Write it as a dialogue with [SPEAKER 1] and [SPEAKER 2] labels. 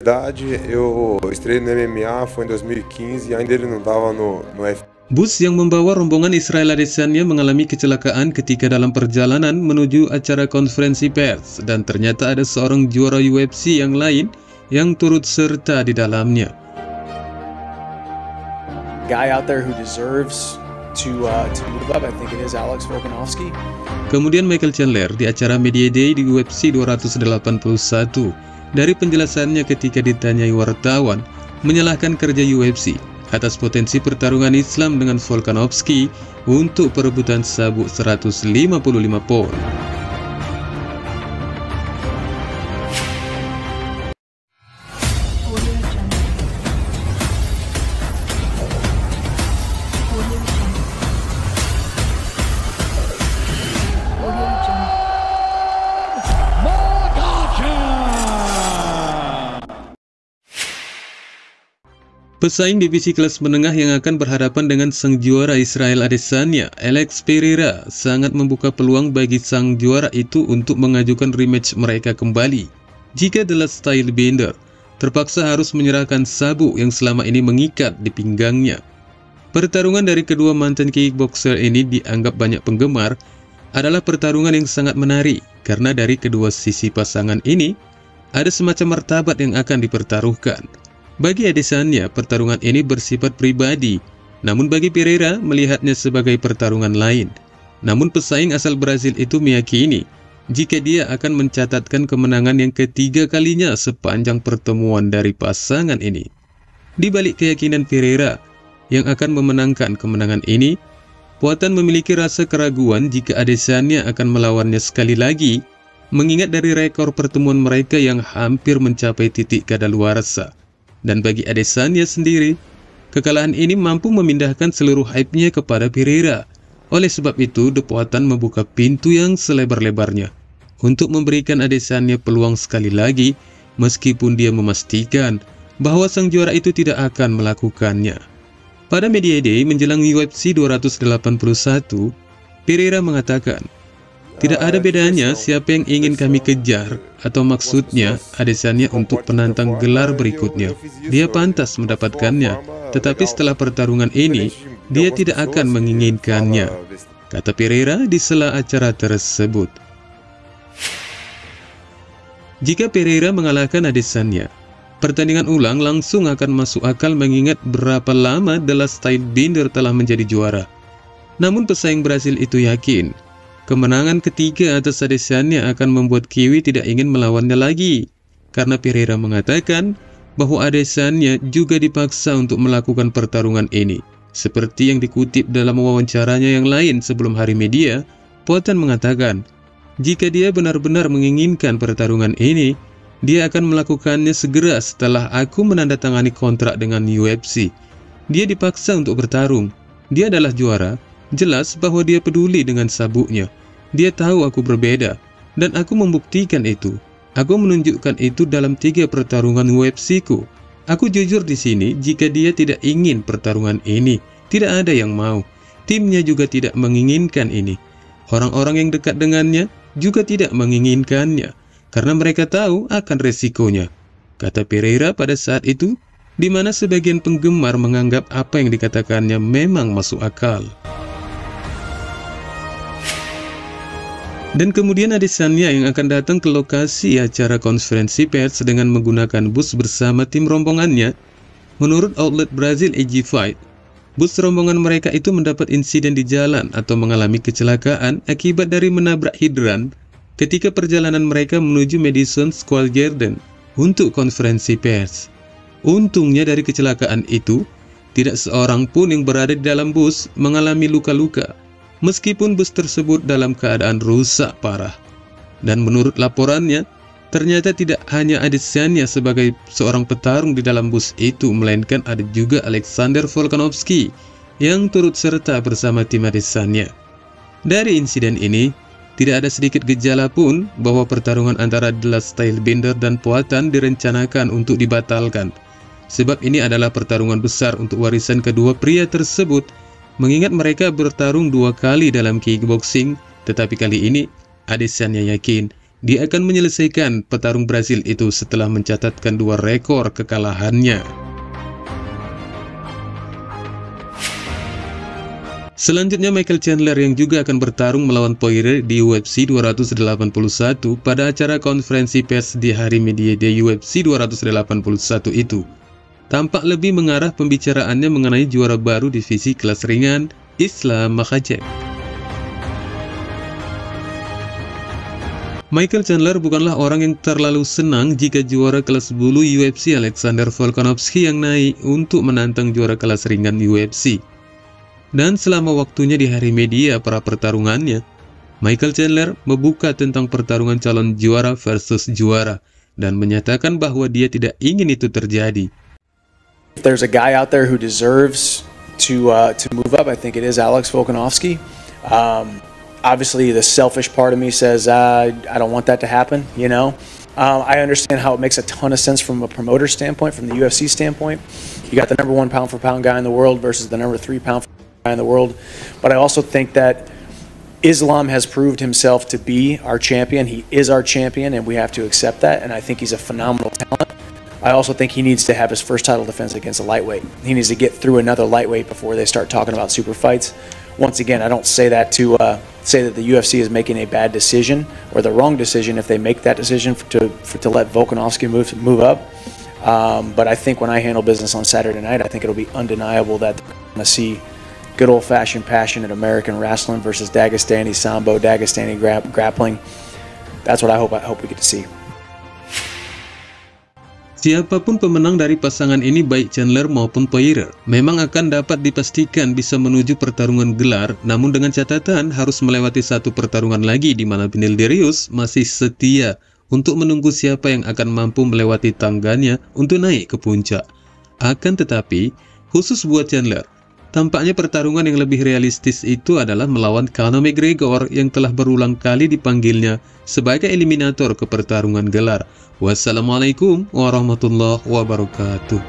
[SPEAKER 1] verdade, eu estreiei no MMA foi em 2015 e ainda ele não estava no UFC.
[SPEAKER 2] Bus yang membawa rombongan Israel Adesanya mengalami kecelakaan ketika dalam perjalanan menuju acara konferensi pers, dan ternyata ada seorang juara UFC yang lain yang turut serta di dalamnya.
[SPEAKER 3] Guy out there who deserves to move up, I think it is Alex Volkanovski.
[SPEAKER 2] Kemudian Michael Chandler di acara Media Day di UFC 281. Dari penjelasannya ketika ditanyai wartawan, menyalahkan kerja UFC atas potensi pertarungan Islam dengan Volkanovski untuk perebutan sabuk 155 pound. Pesaing divisi kelas menengah yang akan berhadapan dengan sang juara Israel Adesanya, Alex Pereira, sangat membuka peluang bagi sang juara itu untuk mengajukan rematch mereka kembali. Jika The Last Stylebender terpaksa harus menyerahkan sabuk yang selama ini mengikat di pinggangnya. Pertarungan dari kedua mantan kickboxer ini dianggap banyak penggemar adalah pertarungan yang sangat menarik, karena dari kedua sisi pasangan ini ada semacam martabat yang akan dipertaruhkan. Bagi Adesanya, pertarungan ini bersifat pribadi, namun bagi Pereira melihatnya sebagai pertarungan lain. Namun pesaing asal Brazil itu meyakini jika dia akan mencatatkan kemenangan yang ketiga kalinya sepanjang pertemuan dari pasangan ini. Di balik keyakinan Pereira yang akan memenangkan kemenangan ini, Poatan memiliki rasa keraguan jika Adesanya akan melawannya sekali lagi, mengingat dari rekor pertemuan mereka yang hampir mencapai titik kadaluarsa. Dan bagi Adesanya sendiri, kekalahan ini mampu memindahkan seluruh hype-nya kepada Pereira. Oleh sebab itu, The Poatan membuka pintu yang selebar-lebarnya untuk memberikan Adesanya peluang sekali lagi, meskipun dia memastikan bahwa sang juara itu tidak akan melakukannya. Pada Media Day menjelang UFC 281, Pereira mengatakan, "Tidak ada bedanya siapa yang ingin kami kejar, atau maksudnya Adesanya untuk penantang gelar berikutnya. Dia pantas mendapatkannya, tetapi setelah pertarungan ini, dia tidak akan menginginkannya," kata Pereira di sela acara tersebut. Jika Pereira mengalahkan Adesanya, pertandingan ulang langsung akan masuk akal mengingat berapa lama The Last Stylebender telah menjadi juara. Namun pesaing Brasil itu yakin kemenangan ketiga atas Adesanya akan membuat Kiwi tidak ingin melawannya lagi, karena Pereira mengatakan bahwa Adesanya juga dipaksa untuk melakukan pertarungan ini. Seperti yang dikutip dalam wawancaranya yang lain sebelum hari media, Poatan mengatakan, jika dia benar-benar menginginkan pertarungan ini, dia akan melakukannya segera setelah aku menandatangani kontrak dengan UFC. Dia dipaksa untuk bertarung. Dia adalah juara. Jelas bahwa dia peduli dengan sabuknya. Dia tahu aku berbeda, dan aku membuktikan itu. Aku menunjukkan itu dalam 3 pertarungan UFC-ku. Aku jujur di sini, jika dia tidak ingin pertarungan ini, tidak ada yang mau. Timnya juga tidak menginginkan ini. Orang-orang yang dekat dengannya juga tidak menginginkannya, karena mereka tahu akan resikonya, kata Pereira pada saat itu, di mana sebagian penggemar menganggap apa yang dikatakannya memang masuk akal. Dan kemudian Adesanya yang akan datang ke lokasi acara konferensi pers dengan menggunakan bus bersama tim rombongannya. Menurut outlet Brazil AG Fight, bus rombongan mereka itu mendapat insiden di jalan atau mengalami kecelakaan akibat dari menabrak hidran ketika perjalanan mereka menuju Madison Square Garden untuk konferensi pers. Untungnya dari kecelakaan itu, tidak seorang pun yang berada di dalam bus mengalami luka-luka, meskipun bus tersebut dalam keadaan rusak parah. Dan menurut laporannya, ternyata tidak hanya Adesanya sebagai seorang petarung di dalam bus itu, melainkan ada juga Alexander Volkanovski yang turut serta bersama tim Adesanya. Dari insiden ini, tidak ada sedikit gejala pun bahwa pertarungan antara The Last Stylebender dan Poatan direncanakan untuk dibatalkan. Sebab ini adalah pertarungan besar untuk warisan kedua pria tersebut, mengingat mereka bertarung 2 kali dalam kickboxing, tetapi kali ini Adesanya yakin dia akan menyelesaikan petarung Brasil itu setelah mencatatkan 2 rekor kekalahannya. Selanjutnya Michael Chandler yang juga akan bertarung melawan Poirier di UFC 281 pada acara konferensi pers di hari media di UFC 281 itu. Tampak lebih mengarah pembicaraannya mengenai juara baru divisi kelas ringan, Islam Makhachev. Michael Chandler bukanlah orang yang terlalu senang jika juara kelas bulu UFC Alexander Volkanovski yang naik untuk menantang juara kelas ringan UFC. Dan selama waktunya di hari media para pertarungannya, Michael Chandler membuka tentang pertarungan calon juara versus juara dan menyatakan bahwa dia tidak ingin itu terjadi.
[SPEAKER 3] If there's a guy out there who deserves to move up, I think it is Alex Volkanovski. Obviously, the selfish part of me says I don't want that to happen. You know, I understand how it makes a ton of sense from a promoter standpoint, from the UFC standpoint. You got the #1 pound-for-pound guy in the world versus the #3 pound-for-pound guy in the world. But I also think that Islam has proved himself to be our champion. He is our champion, and we have to accept that. And I think he's a phenomenal talent. I also think he needs to have his first title defense against a lightweight. He needs to get through another lightweight before they start talking about super fights. Once again, I don't say that to say that the UFC is making a bad decision or the wrong decision if they make that decision to let Volkanovski move up. But I think when I handle business on Saturday night, I think it'll be undeniable that they're going to see good old-fashioned, passionate American wrestling versus Dagestani Sambo, Dagestani grappling. That's what I hope we get to see.
[SPEAKER 2] Siapapun pemenang dari pasangan ini baik Chandler maupun Poirier memang akan dapat dipastikan bisa menuju pertarungan gelar, namun dengan catatan harus melewati satu pertarungan lagi di mana Beneil Dariush masih setia untuk menunggu siapa yang akan mampu melewati tangganya untuk naik ke puncak. Akan tetapi, khusus buat Chandler, tampaknya pertarungan yang lebih realistis itu adalah melawan Conor McGregor yang telah berulang kali dipanggilnya sebagai eliminator ke pertarungan gelar. Wassalamualaikum warahmatullahi wabarakatuh.